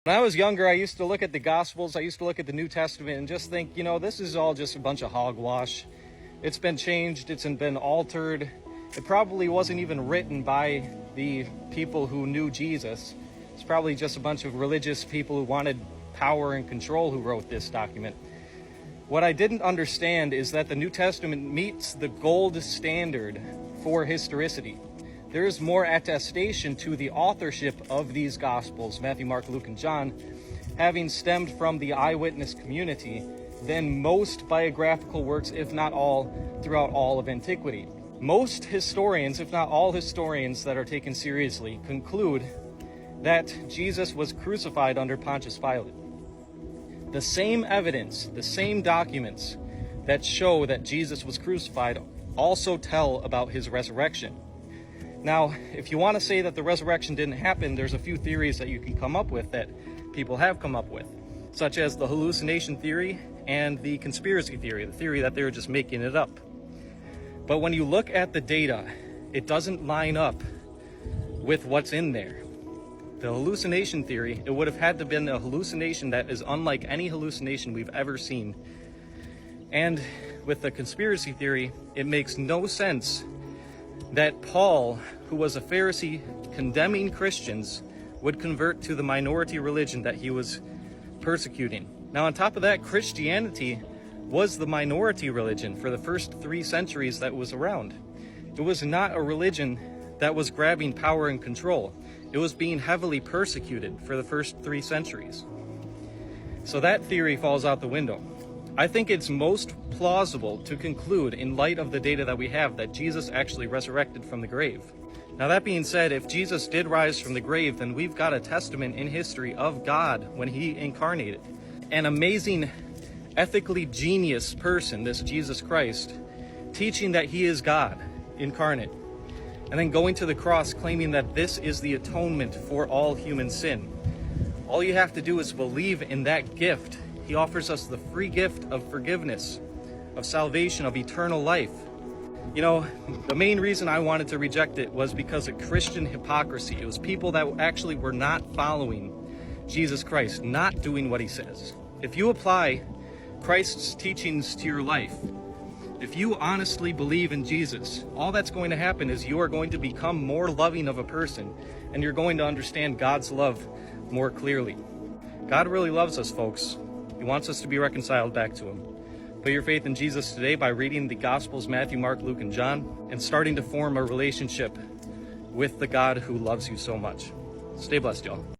When I was younger, I used to look at the Gospels, I used to look at the New Testament and just think, this is all just a bunch of hogwash. It's been changed, it's been altered. It probably wasn't even written by the people who knew Jesus. It's probably just a bunch of religious people who wanted power and control who wrote this document. What I didn't understand is that the New Testament meets the gold standard for historicity. There is more attestation to the authorship of these Gospels, Matthew, Mark, Luke, and John, having stemmed from the eyewitness community than most biographical works, if not all, throughout all of antiquity. Most historians, if not all historians that are taken seriously, conclude that Jesus was crucified under Pontius Pilate. The same evidence, the same documents that show that Jesus was crucified also tell about his resurrection. Now, if you want to say that the resurrection didn't happen, there's a few theories that you can come up with that people have come up with, such as the hallucination theory and the conspiracy theory, the theory that they were just making it up. But when you look at the data, it doesn't line up with what's in there. The hallucination theory, it would have had to have been a hallucination that is unlike any hallucination we've ever seen. And with the conspiracy theory, it makes no sense that Paul, who was a Pharisee condemning Christians, would convert to the minority religion that he was persecuting. Now, on top of that, Christianity was the minority religion for the first 3 centuries that was around. It was not a religion that was grabbing power and control. It was being heavily persecuted for the first 3 centuries. So that theory falls out the window. I think it's most plausible to conclude, in light of the data that we have, that Jesus actually resurrected from the grave. Now, that being said, if Jesus did rise from the grave, then we've got a testament in history of God when he incarnated. An amazing, ethically genius person, this Jesus Christ, teaching that he is God incarnate, and then going to the cross claiming that this is the atonement for all human sin. All you have to do is believe in that gift. He offers us the free gift of forgiveness, of salvation, of eternal life. The main reason I wanted to reject it was because of Christian hypocrisy. It was people that actually were not following Jesus Christ, not doing what he says. If you apply Christ's teachings to your life, if you honestly believe in Jesus, all that's going to happen is you are going to become more loving of a person, and you're going to understand God's love more clearly. God really loves us, folks. He wants us to be reconciled back to him. Put your faith in Jesus today by reading the Gospels, Matthew, Mark, Luke, and John, and starting to form a relationship with the God who loves you so much. Stay blessed, y'all.